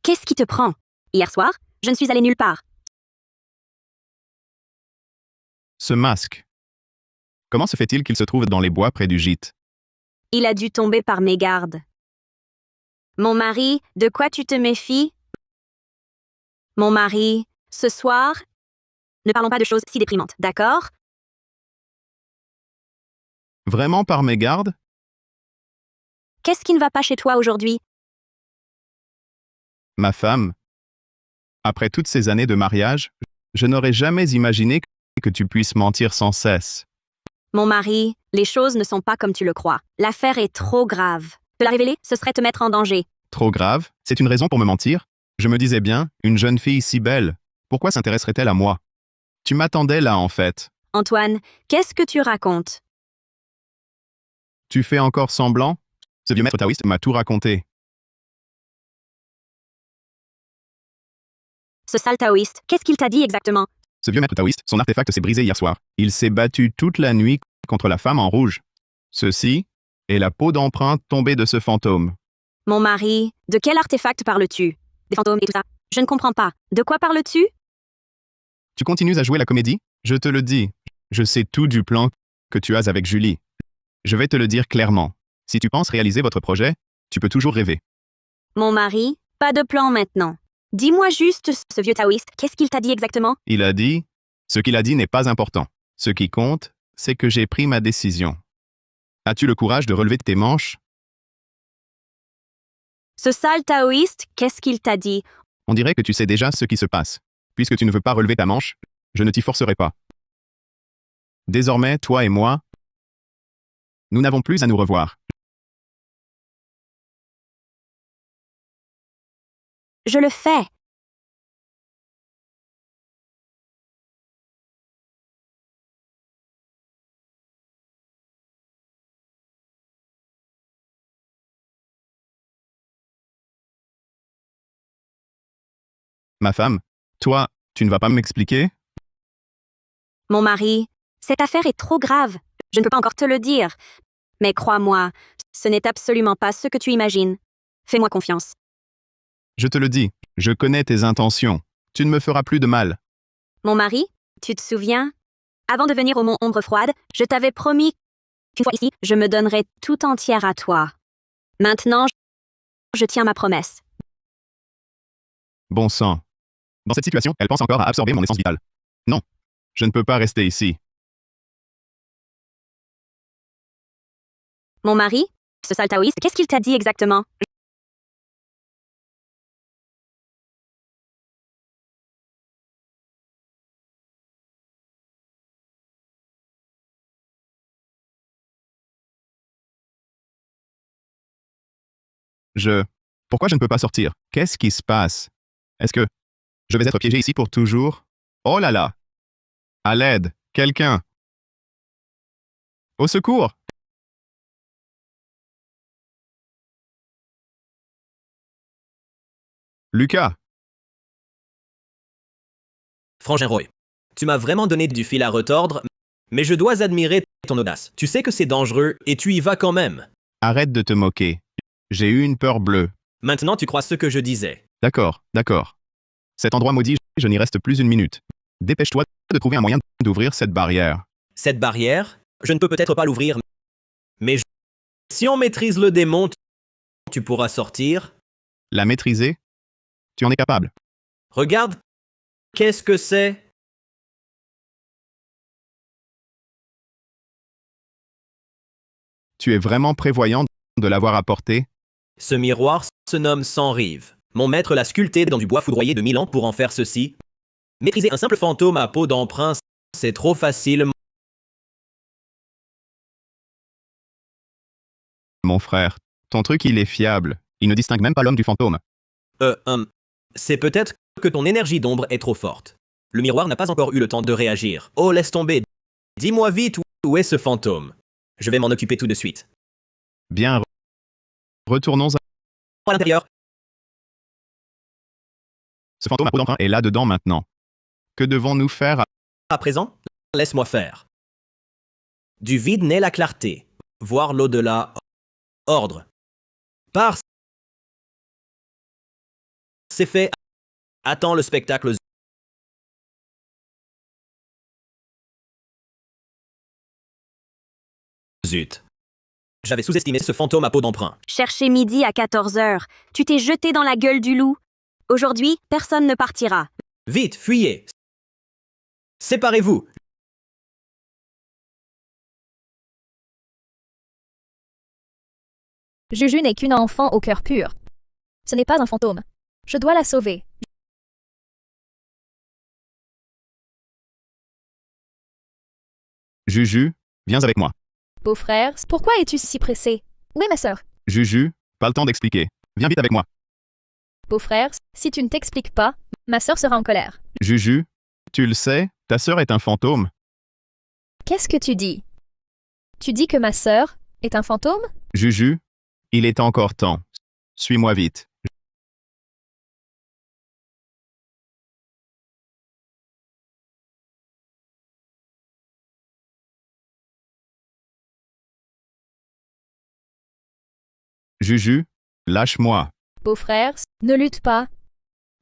Qu'est-ce qui te prend? Hier soir, je ne suis allée nulle part. Ce masque. Comment se fait-il qu'il se trouve dans les bois près du gîte? Il a dû tomber par mégarde. Mon mari, de quoi tu te méfies? Mon mari, ce soir, ne parlons pas de choses si déprimantes, d'accord? Vraiment par mégarde? Qu'est-ce qui ne va pas chez toi aujourd'hui? Ma femme. Après toutes ces années de mariage, je n'aurais jamais imaginé que tu puisses mentir sans cesse. Mon mari, les choses ne sont pas comme tu le crois. L'affaire est trop grave. Te la révéler, ce serait te mettre en danger. Trop grave? C'est une raison pour me mentir? Je me disais bien, une jeune fille si belle, pourquoi s'intéresserait-elle à moi? Tu m'attendais là, en fait. Antoine, qu'est-ce que tu racontes? Tu fais encore semblant? Ce vieux maître taoïste m'a tout raconté. Ce sale taoïste, qu'est-ce qu'il t'a dit exactement? Ce vieux maître taoïste, son artefact s'est brisé hier soir. Il s'est battu toute la nuit contre la femme en rouge. Ceci est la peau d'empreinte tombée de ce fantôme. Mon mari, de quel artefact parles-tu? Des fantômes et tout ça? Je ne comprends pas. De quoi parles-tu? Tu continues à jouer la comédie? Je te le dis. Je sais tout du plan que tu as avec Julie. Je vais te le dire clairement. Si tu penses réaliser votre projet, tu peux toujours rêver. Mon mari, pas de plan maintenant. Dis-moi juste, ce vieux taoïste, qu'est-ce qu'il t'a dit exactement? Il a dit, ce qu'il a dit n'est pas important. Ce qui compte, c'est que j'ai pris ma décision. As-tu le courage de relever tes manches? Ce sale taoïste, qu'est-ce qu'il t'a dit? On dirait que tu sais déjà ce qui se passe. Puisque tu ne veux pas relever ta manche, je ne t'y forcerai pas. Désormais, toi et moi, nous n'avons plus à nous revoir. Je le fais. Ma femme, toi, tu ne vas pas m'expliquer? Mon mari, cette affaire est trop grave. Je ne peux pas encore te le dire. Mais crois-moi, ce n'est absolument pas ce que tu imagines. Fais-moi confiance. Je te le dis, je connais tes intentions. Tu ne me feras plus de mal. Mon mari, tu te souviens? Avant de venir au Mont Ombre Froide, je t'avais promis qu'une fois ici, je me donnerais tout entière à toi. Maintenant, je tiens ma promesse. Bon sang. Dans cette situation, elle pense encore à absorber mon essence vitale. Non, je ne peux pas rester ici. Mon mari, ce sale taoïste, qu'est-ce qu'il t'a dit exactement? Pourquoi je ne peux pas sortir? Qu'est-ce qui se passe? Est-ce que je vais être piégé ici pour toujours? Oh là là! À l'aide! Quelqu'un! Au secours! Lucas! Frangin Roy, tu m'as vraiment donné du fil à retordre, mais je dois admirer ton audace. Tu sais que c'est dangereux et tu y vas quand même. Arrête de te moquer. J'ai eu une peur bleue. Maintenant, tu crois ce que je disais. D'accord, d'accord. Cet endroit maudit, je n'y reste plus une minute. Dépêche-toi de trouver un moyen d'ouvrir cette barrière. Cette barrière, je ne peux peut-être pas l'ouvrir, mais si on maîtrise le démon, tu pourras sortir. La maîtriser? Tu en es capable. Regarde, qu'est-ce que c'est? Tu es vraiment prévoyant de l'avoir apporté? Ce miroir se nomme Sans Rive. Mon maître l'a sculpté dans du bois foudroyé de 1000 ans pour en faire ceci. Maîtriser un simple fantôme à peau d'emprunt, c'est trop facile. Mon frère, ton truc il est fiable. Il ne distingue même pas l'homme du fantôme. C'est peut-être que ton énergie d'ombre est trop forte. Le miroir n'a pas encore eu le temps de réagir. Oh, laisse tomber. Dis-moi vite où est ce fantôme. Je vais m'en occuper tout de suite. Bien, retournons À l'intérieur. Ce fantôme à peau d'emprunt est là-dedans maintenant. Que devons-nous faire À présent, laisse-moi faire. Du vide naît la clarté. Voir l'au-delà. Ordre. Par. C'est fait. Attends le spectacle. Zut. J'avais sous-estimé ce fantôme à peau d'emprunt. Chercher midi à 14 heures. Tu t'es jeté dans la gueule du loup. Aujourd'hui, personne ne partira. Vite, fuyez. Séparez-vous. Juju n'est qu'une enfant au cœur pur. Ce n'est pas un fantôme. Je dois la sauver. Juju, viens avec moi. Beau-frère, pourquoi es-tu si pressé? Où est ma sœur? Juju, pas le temps d'expliquer. Viens vite avec moi. Beau-frère, si tu ne t'expliques pas, ma sœur sera en colère. Juju, tu le sais, ta sœur est un fantôme. Qu'est-ce que tu dis? Tu dis que ma sœur est un fantôme? Juju, il est encore temps. Suis-moi vite. Juju, lâche-moi. Beau-frère, ne lutte pas.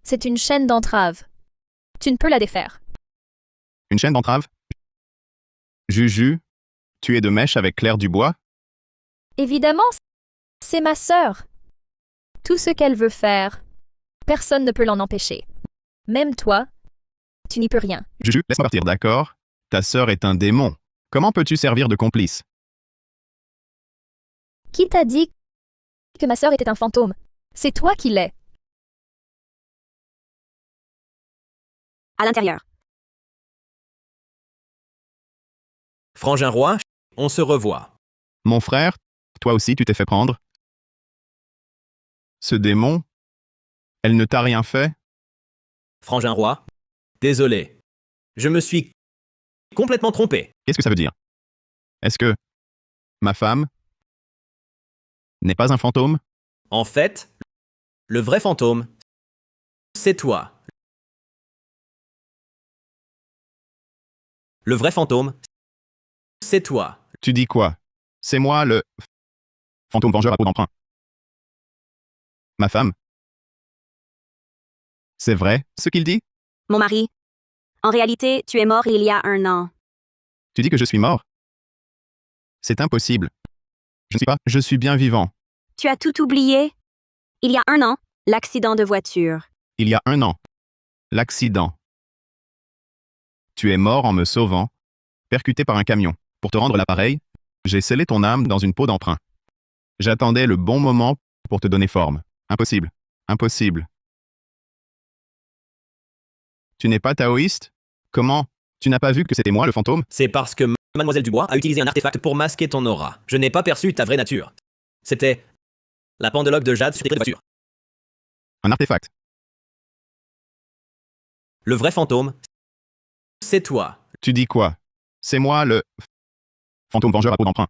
C'est une chaîne d'entrave. Tu ne peux la défaire. Une chaîne d'entrave? Juju, tu es de mèche avec Claire Dubois? Évidemment, c'est ma sœur. Tout ce qu'elle veut faire, Personne ne peut l'en empêcher. Même toi, tu n'y peux rien. Juju, laisse-moi partir, d'accord? Ta sœur est un démon. Comment peux-tu servir de complice? Qui t'a dit que ma sœur était un fantôme? C'est toi qui l'es. À l'intérieur. Frangin roi, on se revoit. Mon frère, toi aussi tu t'es fait prendre? Ce démon, elle ne t'a rien fait? Frangin roi, désolé. Je me suis complètement trompé. Qu'est-ce que ça veut dire? Est-ce que ma femme n'est pas un fantôme? En fait, le vrai fantôme, c'est toi. Le vrai fantôme, c'est toi. Tu dis quoi? C'est moi le fantôme vengeur à peau d'emprunt. Ma femme? C'est vrai, ce qu'il dit? Mon mari. En réalité, tu es mort il y a 1 an. Tu dis que je suis mort? C'est impossible. Je ne suis pas, je suis bien vivant. Tu as tout oublié? Il y a 1 an, l'accident de voiture. Il y a 1 an. L'accident. Tu es mort en me sauvant, percuté par un camion. Pour te rendre l'appareil, j'ai scellé ton âme dans une peau d'emprunt. J'attendais le bon moment pour te donner forme. Impossible. Impossible. Tu n'es pas taoïste? Comment? Tu n'as pas vu que c'était moi le fantôme? C'est parce que Mademoiselle Dubois a utilisé un artefact pour masquer ton aura. Je n'ai pas perçu ta vraie nature. C'était la pendeloque de jade sur tes voitures. Un artefact. Le vrai fantôme, c'est toi. Tu dis quoi? C'est moi le fantôme vengeur à peau d'emprunt.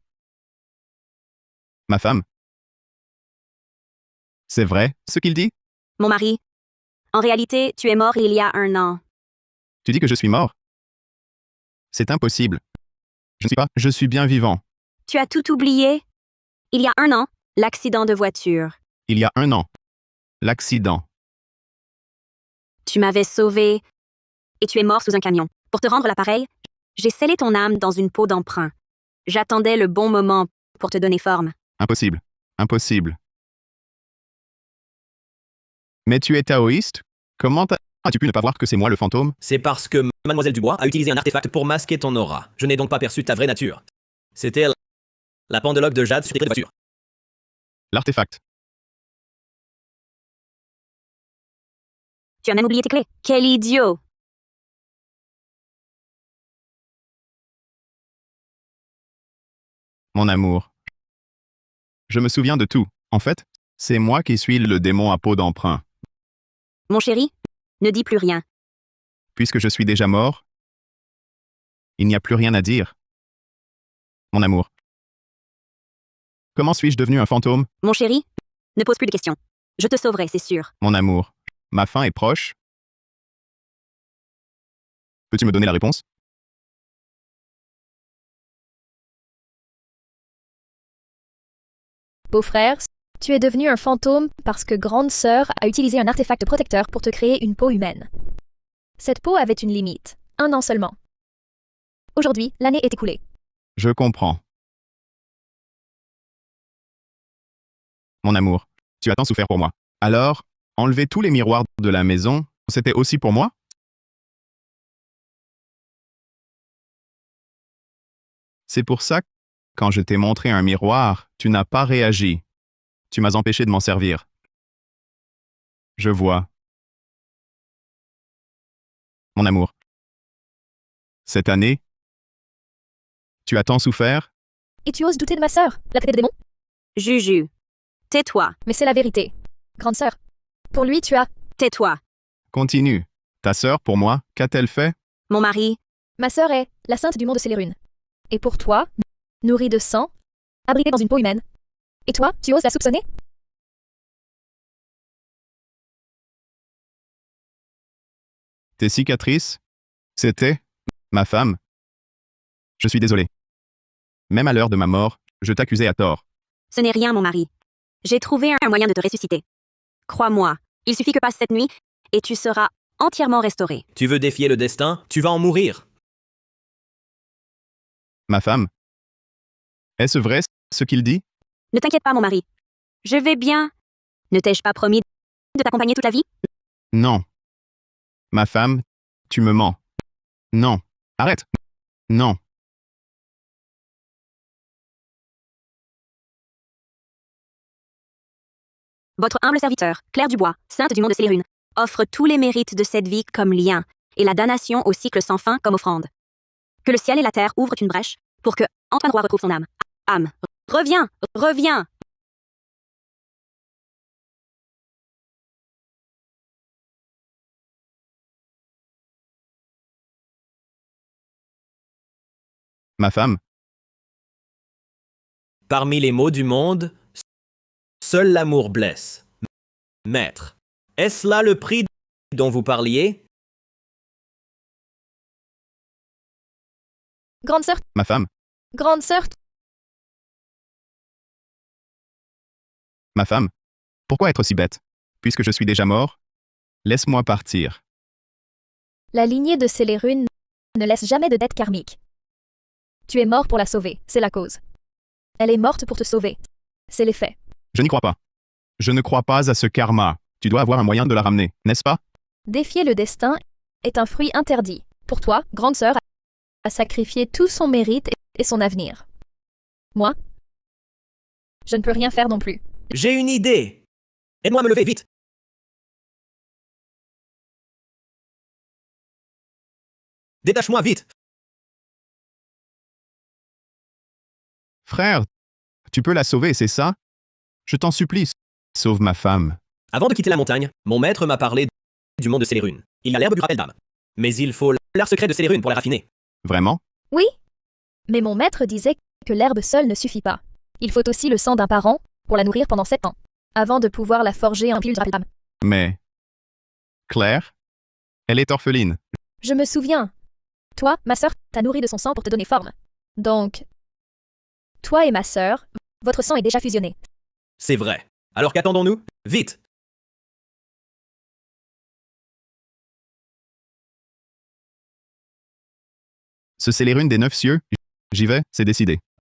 Ma femme? C'est vrai, ce qu'il dit? Mon mari. En réalité, tu es mort il y a 1 an. Tu dis que je suis mort? C'est impossible. Je ne suis pas, je suis bien vivant. Tu as tout oublié? Il y a 1 an, l'accident de voiture. Il y a 1 an. L'accident. Tu m'avais sauvé et tu es mort sous un camion. Pour te rendre l'appareil, j'ai scellé ton âme dans une peau d'emprunt. J'attendais le bon moment pour te donner forme. Impossible. Impossible. Mais tu es taoïste? Comment as-tu pu ne pas voir que c'est moi le fantôme? C'est parce que Mademoiselle Dubois a utilisé un artefact pour masquer ton aura. Je n'ai donc pas perçu ta vraie nature. C'était la pendeloque de jade sur tes voitures. L'artefact. Tu as même oublié tes clés. Quel idiot! Mon amour. Je me souviens de tout. En fait, c'est moi qui suis le démon à peau d'emprunt. Mon chéri, ne dis plus rien. Puisque je suis déjà mort, il n'y a plus rien à dire. Mon amour. Comment suis-je devenu un fantôme? Mon chéri, ne pose plus de questions. Je te sauverai, c'est sûr. Mon amour. Ma fin est proche. Peux-tu me donner la réponse? Beau-frère, tu es devenu un fantôme parce que grande sœur a utilisé un artefact protecteur pour te créer une peau humaine. Cette peau avait une limite, 1 an seulement. Aujourd'hui, l'année est écoulée. Je comprends. Mon amour, tu as tant souffert pour moi. Alors, enlever tous les miroirs de la maison, c'était aussi pour moi? C'est pour ça que, quand je t'ai montré un miroir, tu n'as pas réagi. Tu m'as empêché de m'en servir. Je vois. Mon amour. Cette année, tu as tant souffert? Et tu oses douter de ma sœur, la traiter de démon? Juju. Tais-toi. Mais c'est la vérité. Grande sœur. Pour lui, tu as... Tais-toi. Continue. Ta sœur, pour moi, qu'a-t-elle fait? Mon mari. Ma sœur est la sainte du monde de Célérunes. Et pour toi, nourrie de sang, abritée dans une peau humaine. Et toi, tu oses la soupçonner? Tes cicatrices? C'était ma femme. Je suis désolé. Même à l'heure de ma mort, je t'accusais à tort. Ce n'est rien, mon mari. J'ai trouvé un moyen de te ressusciter. Crois-moi, il suffit que passe cette nuit et tu seras entièrement restauré. Tu veux défier le destin? Tu vas en mourir. Ma femme? Est-ce vrai ce qu'il dit? Ne t'inquiète pas, mon mari. Je vais bien. Ne t'ai-je pas promis de t'accompagner toute la vie? Non. Ma femme, tu me mens. Non. Arrête. Non. Votre humble serviteur, Claire Dubois, sainte du nom de Célérune, offre tous les mérites de cette vie comme lien, et la damnation au cycle sans fin comme offrande. Que le ciel et la terre ouvrent une brèche pour que Antoine Roy retrouve son âme. Âme. Reviens, reviens. Ma femme, Parmi les maux du monde, seul l'amour blesse. Maître, est-ce là le prix dont vous parliez? Grande sœur, ma femme, grande sœur, ma femme. Pourquoi être si bête? Puisque je suis déjà mort, laisse-moi partir. la lignée de Célérune ne laisse jamais de dette karmique. Tu es mort pour la sauver, c'est la cause. Elle est morte pour te sauver. C'est les faits. Je n'y crois pas. Je ne crois pas à ce karma. Tu dois avoir un moyen de la ramener, n'est-ce pas? Défier le destin est un fruit interdit. Pour toi, grande sœur, a sacrifié tout son mérite et son avenir. Moi, je ne peux rien faire non plus. J'ai une idée. Aide-moi à me lever, vite. Détache-moi, vite. Frère, tu peux la sauver, c'est ça? Je t'en supplie, sauve ma femme. Avant de quitter la montagne, mon maître m'a parlé du monde de Célérune. Il y a l'herbe du rappel d'âme. Mais il faut l'art secret de Célérune pour la raffiner. Vraiment? Oui, mais mon maître disait que l'herbe seule ne suffit pas. Il faut aussi le sang d'un parent pour la nourrir pendant 7 ans, avant de pouvoir la forger en pile de rappel d'âme. Mais... Claire? Elle est orpheline. Je me souviens. Toi, ma sœur, t'as nourri de son sang pour te donner forme. Donc, toi et ma sœur, votre sang est déjà fusionné. C'est vrai. Alors qu'attendons-nous? Vite. Ce Célérune des 9 cieux, j'y vais, c'est décidé.